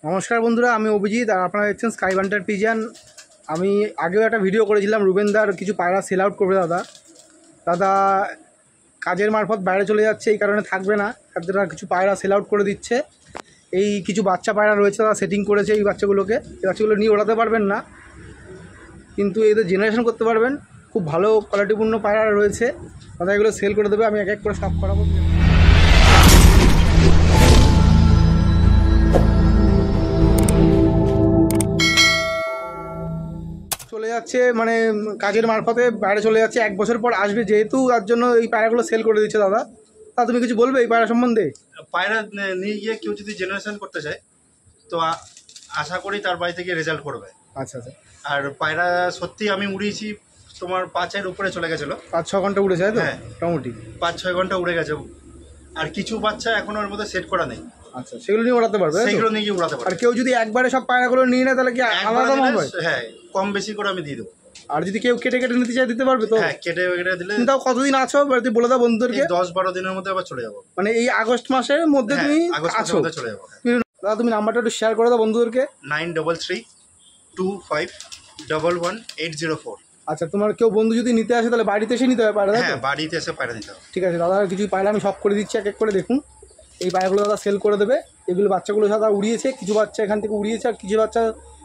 নমস্কার বন্ধুরা, আমি অভিজিৎ আর আপনারা দেখছেন স্কাই বান্টার পিজিয়ান। আমি আগেও একটা ভিডিও করেছিলাম, রুবেনদার কিছু পায়রা সেল আউট করবে দাদা কাজের মারফত বাইরে চলে যাচ্ছে, এই কারণে থাকবে না। তারা কিছু পায়রা সেল আউট করে দিচ্ছে। এই কিছু বাচ্চা পায়রা রয়েছে, তারা সেটিং করেছে এই বাচ্চাগুলোকে। এই বাচ্চাগুলো নিয়ে ওড়াতে পারবেন না, কিন্তু এদের জেনারেশন করতে পারবেন। খুব ভালো কোয়ালিটিপূর্ণ পায়রা রয়েছে, দাদা এগুলো সেল করে দেবে। আমি এক এক করে সব করাবো। চলে যাচ্ছে, মানে কাজের মারফতে বাইরে চলে যাচ্ছে, 1 বছর পর আসবে, যেহেতু তার জন্য এই পায়রাগুলো সেল করে দিচ্ছে দাদা। তা তুমি কিছু বলবে এই পায়রা সম্বন্ধে? পায়রা নিয়ে গিয়ে কেউ যদি জেনারেশন করতে চায় তো আশা করি তার বাড়ি থেকে রেজাল্ট করবে। আচ্ছা আচ্ছা। আর পায়রা সত্যি আমি উড়িয়েছি, তোমার 5-এর উপরে চলে গেছিলো। 5-6 ঘন্টা উড়েছে, তাই তো? হ্যাঁ, মোটামুটি 5-6 ঘন্টা উড়ে গেছে। আর কিছু বাচ্চা এখনো ওর মধ্যে সেট করা নেই। আচ্ছা, সেগুলো নিয়ে ওড়াতে পারবে? সেগুলো নিয়ে গিয়ে উড়াতে পারবে। আর কেউ যদি একবারে সব পায়রাগুলো নিয়ে নেয় তাহলে কি আলাদা দাম হবে? হ্যাঁ, কম বেশি করে আমি দিয়ে দেবো। আর যদি কেউ কেটে কেটে নিতে চায় দিতে পারবে তো? হ্যাঁ, কেটে দিলে। তাও কতদিন আছো বলে দাও বন্ধুদেরকে। 10-12 দিনের মধ্যে আবার চলে যাবো। মানে এই আগস্ট মাসের মধ্যে তুমি আছো? চলে যাবো। দাদা তুমি নাম্বারটা একটু শেয়ার করে দাও বন্ধুদেরকে। 9332511804। আচ্ছা, তোমার কেউ বন্ধু যদি নিতে আসে তাহলে বাড়িতে এসে নিতে হবে পায়রা? হ্যাঁ, বাড়িতে এসে পায়রা নিতে হবে। ঠিক আছে দাদা, কিছু পায়রা আমি সব করে দিচ্ছি এক এক করে। দেখুন এই পায়রাগুলো দাদা সেল করে দেবে। এগুলো বাচ্চাগুলো দাদা উড়িয়েছে, কিছু বাচ্চা এখান থেকে উড়িয়েছে, আর কিছু বাচ্চা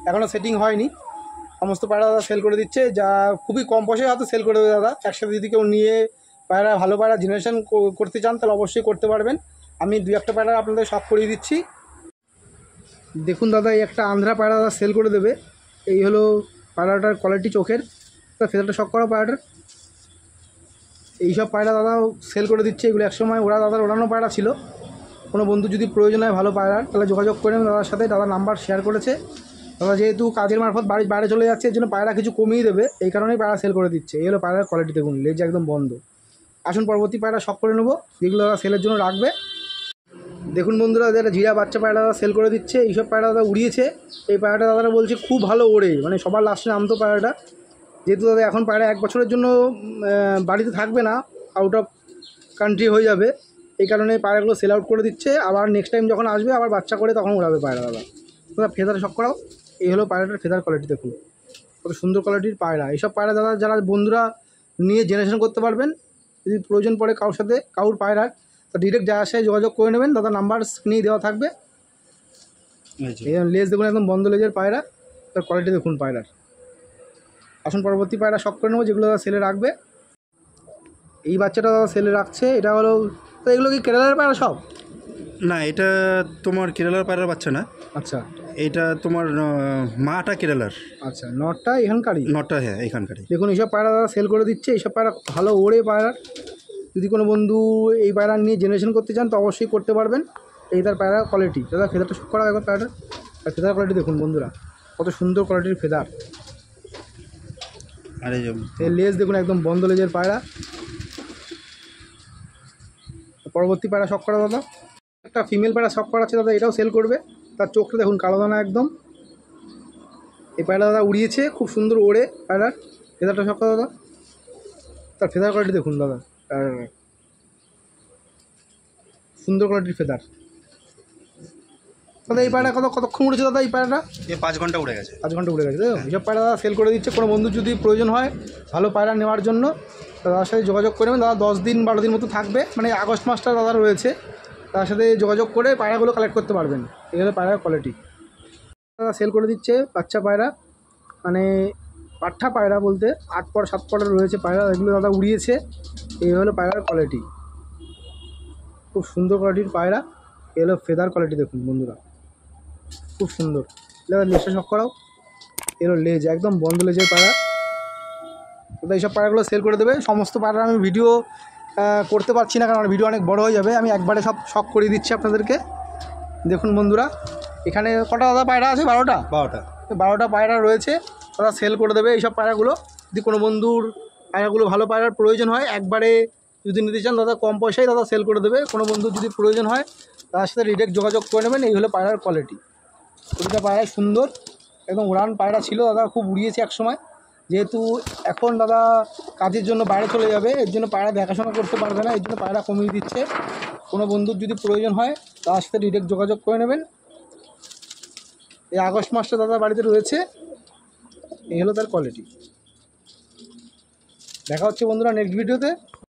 এখনও সেটিং হয়নি। সমস্ত পায়রা দাদা সেল করে দিচ্ছে, যা খুবই কম পয়সায় হয়তো সেল করে দেবে দাদা। একসাথে যদি কেউ নিয়ে পায়রা ভালো পায়রা জেনারেশন করতে চান তাহলে অবশ্যই করতে পারবেন। আমি 2-1টা পায়রা আপনাদের সব করিয়ে দিচ্ছি। দেখুন দাদা, এই একটা আন্ধ্রা পায়রা দাদা সেল করে দেবে। এই হলো পায়রাটার কোয়ালিটি, চোখের ফেদারটা শক করা পায়রাটার। এইসব পায়রা দাদা সেল করে দিচ্ছে। এগুলো একসময় ওরা দাদার ওড়ানো পায়রা ছিল। কোনো বন্ধু যদি প্রয়োজন হয় ভালো পায়রার তাহলে যোগাযোগ করে নেবেন দাদার সাথে। দাদা নাম্বার শেয়ার করেছে। দাদা যেহেতু কাজের মারফত বাইরে চলে যাচ্ছে, এর জন্য পায়রা কিছু কমিয়ে দেবে, এই কারণেই পায়রা সেল করে দিচ্ছে। এই হলো পায়রার কোয়ালিটি, দেখুন লেজ একদম বন্ধ। আসুন পরবর্তী পায়রা শক করে নেবো, যেগুলো দাদা সেলের জন্য রাখবে। দেখুন বন্ধুরা, একটা জিরা বাচ্চা পায়রা দাদা সেল করে দিচ্ছে। এইসব পায়রা দাদা উড়িয়েছে। এই পায়রাটা দাদারা বলছে খুব ভালো ওড়ে, মানে সবার লাস্টে নামতো পায়রাটা। যেহেতু দাদা এখন পায়রা 1 বছরের জন্য বাড়িতে থাকবে না, আউট অফ কান্ট্রি হয়ে যাবে, এই কারণে পায়রাগুলো সেল আউট করে দিচ্ছে। আবার নেক্সট টাইম যখন আসবে আবার বাচ্চা করে তখন উড়াবে পায়রা দাদা। ফেদার শক করাও। এই হলো পায়রাটার ফেদার কোয়ালিটি, দেখুন কত সুন্দর কোয়ালিটির পায়রা। এইসব পায়রা দাদা যারা বন্ধুরা নিয়ে জেনারেশন করতে পারবেন, যদি প্রয়োজন পড়ে কারোর সাথে কারোর পায়রার, তো ডিরেক্ট যাওয়ার সাথে যোগাযোগ করে নেবেন। দাদা নাম্বার স্ক্রিনেই দেওয়া থাকবে। লেজ দেখুন একদম বন্ধ লেজের পায়রা, তার কোয়ালিটি দেখুন পায়রার। আসুন পরবর্তী পায়রা শক করে নেবো, যেগুলো দাদা সেলে রাখবে। এই বাচ্চাটা দাদা সেলে রাখছে। এটা হলো, তো এগুলো কি কেরালার পায়রা সব? না, এটা তোমার কেরালার পায়রার বাচ্চা না। আচ্ছা, এটা তোমার মাটা কেরালার। আচ্ছা, নটটা এখানকারই? নটটা হ্যাঁ এখানকারই। দেখুন এইসব পায়রা দাদা সেল করে দিচ্ছে। এইসব পায়রা ভালো ওড়ে পায়রার। যদি কোনো বন্ধু এই পায়রা নিয়ে জেনারেশন করতে চান তো অবশ্যই করতে পারবেন। এই তার পায়রার কোয়ালিটি। দাদা ফেদারটা শক করা একবার পায়রাটার। আর ফেদার কোয়ালিটি দেখুন বন্ধুরা, কত সুন্দর কোয়ালিটির ফেদার। আর এই লেজ দেখুন একদম বন্ধ লেজের পায়রা। পরবর্তী পায়রা শক করা দাদা, একটা ফিমেল পায়রা শক করা আছে দাদা, এটাও সেল করবে। তার চোখটা দেখুন কালো দানা একদম। এই পায়রা দাদা উড়িয়েছে, খুব সুন্দর ওড়ে পায়রার। ফেদারটা শক করা দাদা, তার ফেদার কোয়ালিটি দেখুন দাদা, আর সুন্দর কোয়ালিটির ফেদার। দাদা এই পায়রা কতক্ষণ উড়েছে দাদা? এই পায়রাটা 5 ঘন্টা উড়ে গেছে। 5 ঘন্টা উড়ে গেছে। এইসব পায়রা দাদা সেল করে দিচ্ছে। কোনো বন্ধু যদি প্রয়োজন হয় ভালো পায়রা নেওয়ার জন্য দাদার সাথে যোগাযোগ করে নেবেন। দাদা 10-12 দিন মতো থাকবে, মানে আগস্ট মাসটা দাদা রয়েছে। তার সাথে যোগাযোগ করে পায়রাগুলো কালেক্ট করতে পারবেন। এই হলো পায়রার কোয়ালিটি। দাদা সেল করে দিচ্ছে বাচ্চা পায়রা, মানে পাঠা পায়রা বলতে 8 পর 7 পরের রয়েছে পায়রা, এগুলো দাদা উড়িয়েছে। এই হলো পায়রার কোয়ালিটি, খুব সুন্দর কোয়ালিটির পায়রা। এই হলো ফেদার কোয়ালিটি, দেখুন বন্ধুরা খুব সুন্দর। দাদা লেজটা শক করাও। এলো লেজ একদম বন্ধ লেজের পায়রা। দাদা এইসব পায়রাগুলো সেল করে দেবে। সমস্ত পায়রা আমি ভিডিও করতে পারছি না, কারণ ভিডিও অনেক বড় হয়ে যাবে। আমি একবারে সব শক করিয়ে দিচ্ছি আপনাদেরকে। দেখুন বন্ধুরা, এখানে কটা দাদা পায়রা আছে? 12টা পায়রা রয়েছে। দাদা সেল করে দেবে এইসব পায়রাগুলো। যদি কোনো বন্ধুর পায়রাগুলো ভালো পায়রার প্রয়োজন হয়, একবারে যদি নিতে চান দাদা কম পয়সায় দাদা সেল করে দেবে। কোনো বন্ধুর যদি প্রয়োজন হয় তার সাথে ডিরেক্ট যোগাযোগ করে নেবেন। এই হলো পায়রার কোয়ালিটি। প্রতিটা পায়রাই সুন্দর, একদম উড়ান পায়রা ছিল দাদা, খুব উড়িয়েছে এক সময়। যেহেতু এখন দাদা কাজের জন্য বাইরে চলে যাবে, এর জন্য পায়রা দেখাশোনা করতে পারবে না, এর জন্য পায়রা কমিয়ে দিচ্ছে। কোনো বন্ধুর যদি প্রয়োজন হয় তার সাথে ডিরেক্ট যোগাযোগ করে নেবেন। এই আগস্ট মাসটা দাদার বাড়িতে রয়েছে। এই হলো তার কোয়ালিটি। দেখা হচ্ছে বন্ধুরা নেক্সট ভিডিওতে।